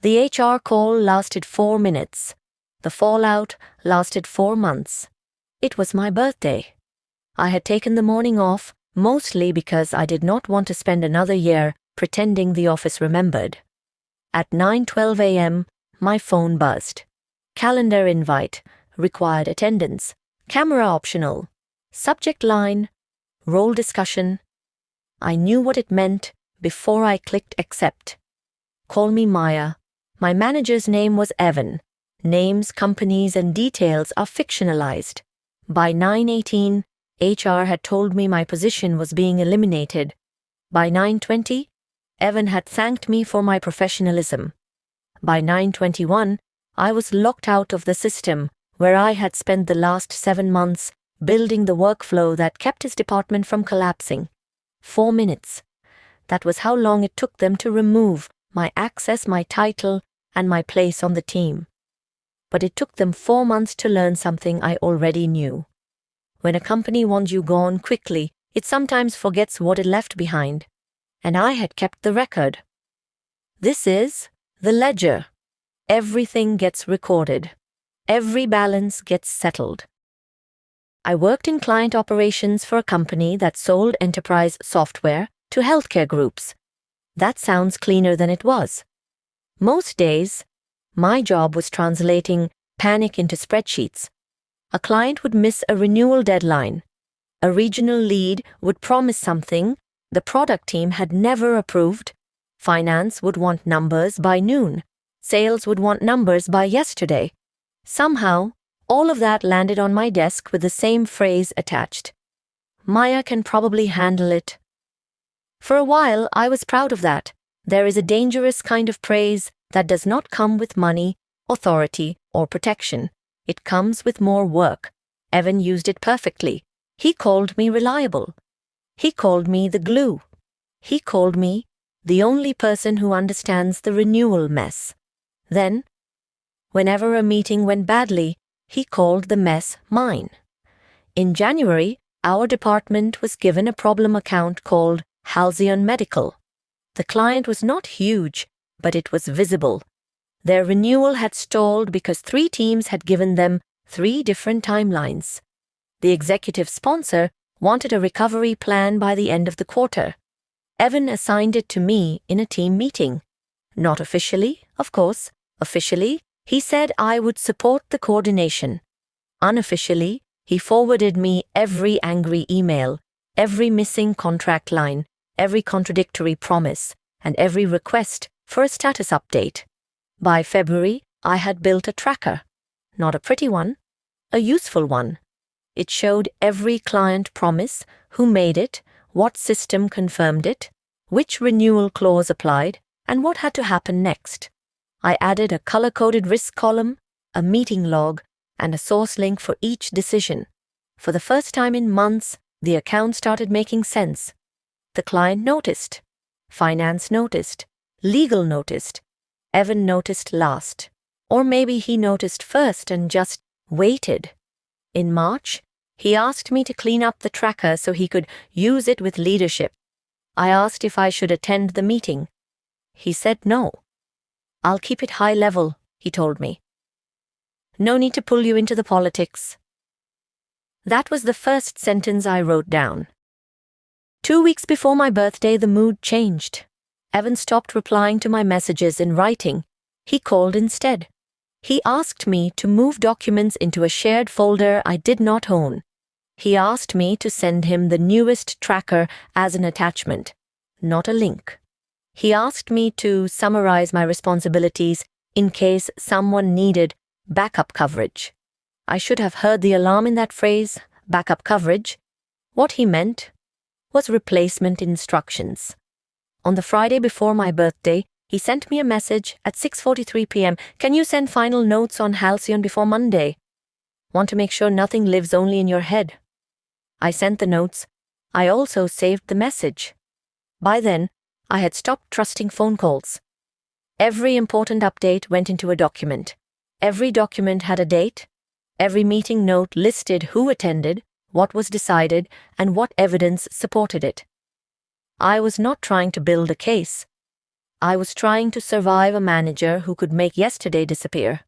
The HR call lasted 4 minutes. The fallout lasted 4 months. It was my birthday. I had taken the morning off, mostly because I did not want to spend another year pretending the office remembered. At 9:12 a.m., my phone buzzed. Calendar invite, required attendance, camera optional, subject line, role discussion. I knew what it meant before I clicked accept. Call me Maya. My manager's name was Evan. Names, companies, and details are fictionalized. By 9:18, HR had told me my position was being eliminated. By 9:20, Evan had thanked me for my professionalism. By 9:21, I was locked out of the system where I had spent the last 7 months building the workflow that kept his department from collapsing. 4 minutes. That was how long it took them to remove my access, my title, and my place on the team. But it took them 4 months to learn something I already knew. When a company wants you gone quickly, it sometimes forgets what it left behind. And I had kept the record. This is the ledger. Everything gets recorded. Every balance gets settled. I worked in client operations for a company that sold enterprise software to healthcare groups. That sounds cleaner than it was. Most days, my job was translating panic into spreadsheets. A client would miss a renewal deadline. A regional lead would promise something the product team had never approved. Finance would want numbers by noon. Sales would want numbers by yesterday. Somehow, all of that landed on my desk with the same phrase attached. Maya can probably handle it. For a while, I was proud of that. There is a dangerous kind of praise that does not come with money, authority, or protection. It comes with more work. Evan used it perfectly. He called me reliable. He called me the glue. He called me the only person who understands the renewal mess. Then, whenever a meeting went badly, he called the mess mine. In January, our department was given a problem account called Halcyon Medical. The client was not huge, but it was visible. Their renewal had stalled because 3 teams had given them 3 different timelines. The executive sponsor wanted a recovery plan by the end of the quarter. Evan assigned it to me in a team meeting. Not officially, of course. Officially, he said I would support the coordination. Unofficially, he forwarded me every angry email, every missing contract line, every contradictory promise, and every request for a status update. By February, I had built a tracker. Not a pretty one, a useful one. It showed every client promise, who made it, what system confirmed it, which renewal clause applied, and what had to happen next. I added a color-coded risk column, a meeting log, and a source link for each decision. For the first time in months, the account started making sense. The client noticed. Finance noticed. Legal noticed. Evan noticed last. Or maybe he noticed first and just waited. In March, he asked me to clean up the tracker so he could use it with leadership. I asked if I should attend the meeting. He said no. I'll keep it high level, he told me. No need to pull you into the politics. That was the first sentence I wrote down. 2 weeks before my birthday, the mood changed. Evan stopped replying to my messages in writing. He called instead. He asked me to move documents into a shared folder I did not own. He asked me to send him the newest tracker as an attachment, not a link. He asked me to summarize my responsibilities in case someone needed backup coverage. I should have heard the alarm in that phrase, backup coverage. What he meant was replacement instructions. On the Friday before my birthday, he sent me a message at 6:43 p.m. Can you send final notes on Halcyon before Monday? Want to make sure nothing lives only in your head. I sent the notes. I also saved the message. By then, I had stopped trusting phone calls. Every important update went into a document. Every document had a date. Every meeting note listed who attended, what was decided, and what evidence supported it. I was not trying to build a case. I was trying to survive a manager who could make yesterday disappear.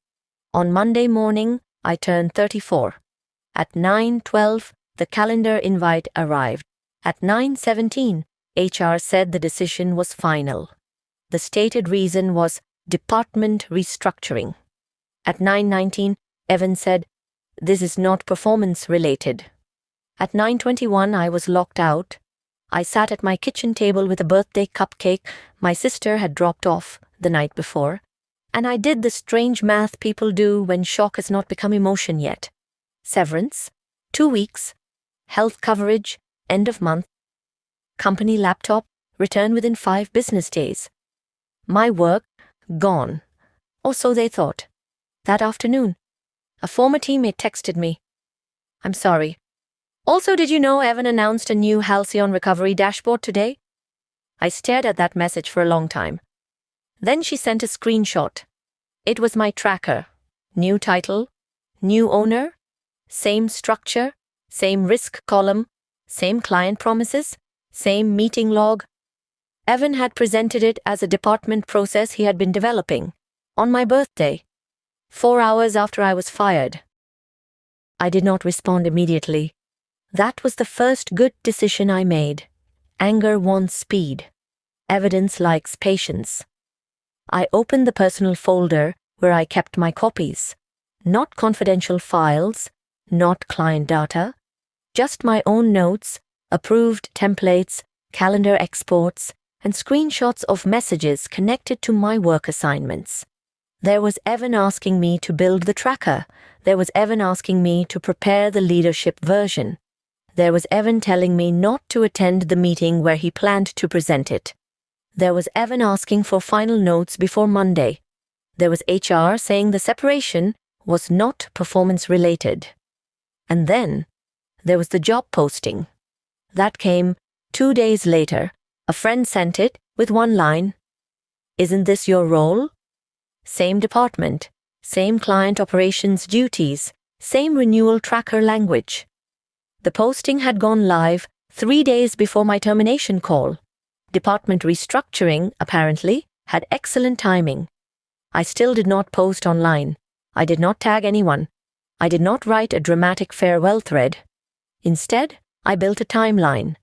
On Monday morning, I turned 34. At 9:12, the calendar invite arrived. At 9:17, HR said the decision was final. The stated reason was department restructuring. At 9:19, Evan said, "This is not performance related." At 9:21, I was locked out. I sat at my kitchen table with a birthday cupcake my sister had dropped off the night before, and I did the strange math people do when shock has not become emotion yet. Severance, 2 weeks, health coverage, end of month, company laptop, return within 5 business days. My work, gone. Or so they thought. That afternoon, a former teammate texted me, "I'm sorry. Also, did you know Evan announced a new Halcyon recovery dashboard today?" I stared at that message for a long time. Then she sent a screenshot. It was my tracker. New title, new owner, same structure, same risk column, same client promises, same meeting log. Evan had presented it as a department process he had been developing. On my birthday, 4 hours after I was fired. I did not respond immediately. That was the first good decision I made. Anger wants speed. Evidence likes patience. I opened the personal folder where I kept my copies. Not confidential files, not client data, just my own notes, approved templates, calendar exports, and screenshots of messages connected to my work assignments. There was Evan asking me to build the tracker. There was Evan asking me to prepare the leadership version. There was Evan telling me not to attend the meeting where he planned to present it. There was Evan asking for final notes before Monday. There was HR saying the separation was not performance-related. And then there was the job posting. That came 2 days later. A friend sent it with one line. "Isn't this your role?" Same department, same client operations duties, same renewal tracker language. The posting had gone live 3 days before my termination call. Department restructuring, apparently, had excellent timing. I still did not post online. I did not tag anyone. I did not write a dramatic farewell thread. Instead, I built a timeline.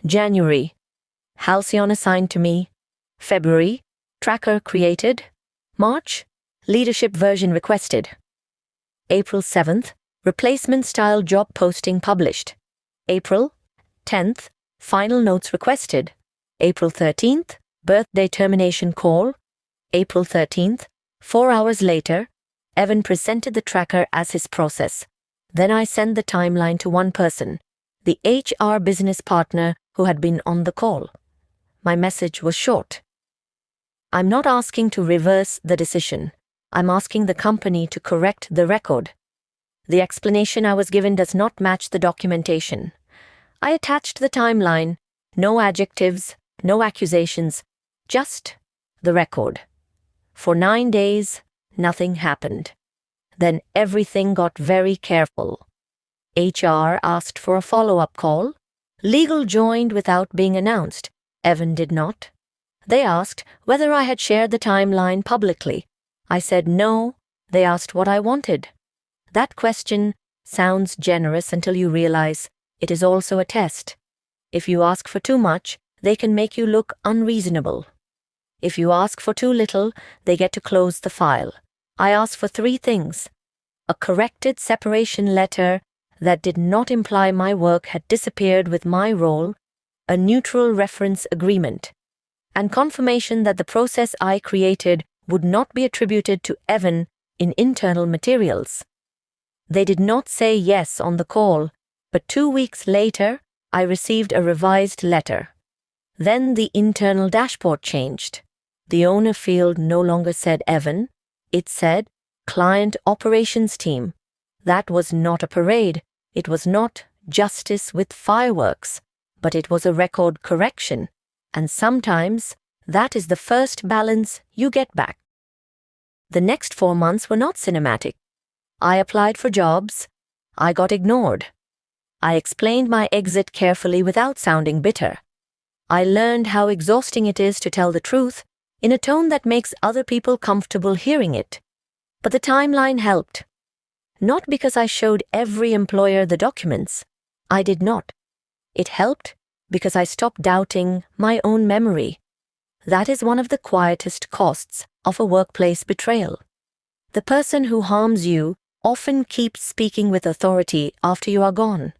January, Halcyon assigned to me. February, tracker created. March, leadership version requested. April 7th, replacement-style job posting published. April 10th, final notes requested. April 13th, birthday termination call. April 13th, 4 hours later, Evan presented the tracker as his process. Then I sent the timeline to one person, the HR business partner who had been on the call. My message was short. I'm not asking to reverse the decision. I'm asking the company to correct the record. The explanation I was given does not match the documentation. I attached the timeline, no adjectives, no accusations, just the record. For 9 days, nothing happened. Then everything got very careful. HR asked for a follow-up call. Legal joined without being announced. Evan did not. They asked whether I had shared the timeline publicly. I said no. They asked what I wanted. That question sounds generous until you realize it is also a test. If you ask for too much, they can make you look unreasonable. If you ask for too little, they get to close the file. I asked for 3 things. A corrected separation letter that did not imply my work had disappeared with my role, a neutral reference agreement, and confirmation that the process I created would not be attributed to Evan in internal materials. They did not say yes on the call, but 2 weeks later, I received a revised letter. Then the internal dashboard changed. The owner field no longer said Evan. It said Client Operations Team. That was not a parade. It was not justice with fireworks, but it was a record correction. And sometimes that is the first balance you get back. The next 4 months were not cinematic. I applied for jobs. I got ignored. I explained my exit carefully without sounding bitter. I learned how exhausting it is to tell the truth in a tone that makes other people comfortable hearing it. But the timeline helped. Not because I showed every employer the documents. I did not. It helped because I stopped doubting my own memory. That is one of the quietest costs of a workplace betrayal. The person who harms you often keeps speaking with authority after you are gone.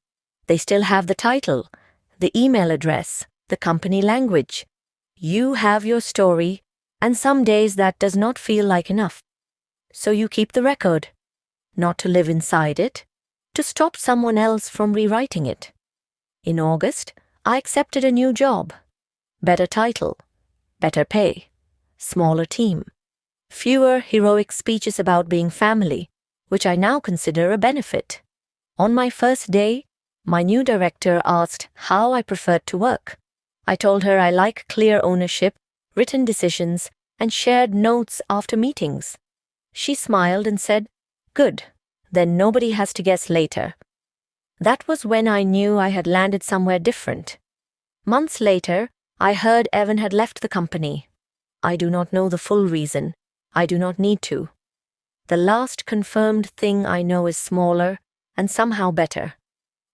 They still have the title, the email address, the company language. You have your story, and some days that does not feel like enough. So you keep the record, not to live inside it, to stop someone else from rewriting it. In August, I accepted a new job. Better title, better pay, smaller team, fewer heroic speeches about being family, which I now consider a benefit. On my first day, my new director asked how I preferred to work. I told her I like clear ownership, written decisions, and shared notes after meetings. She smiled and said, "Good, then nobody has to guess later." That was when I knew I had landed somewhere different. Months later, I heard Evan had left the company. I do not know the full reason. I do not need to. The last confirmed thing I know is smaller and somehow better.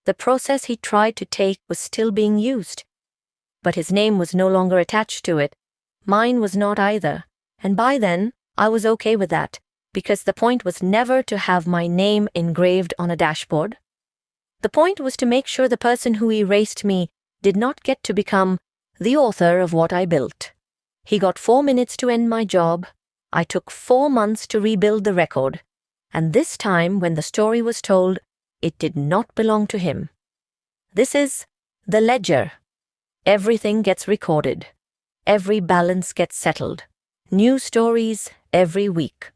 The process he tried to take was still being used. But his name was no longer attached to it. Mine was not either. And by then, I was okay with that, because the point was never to have my name engraved on a dashboard. The point was to make sure the person who erased me did not get to become the author of what I built. He got 4 minutes to end my job. I took 4 months to rebuild the record. And this time, when the story was told, it did not belong to him. This is the ledger. Everything gets recorded. Every balance gets settled. New stories every week.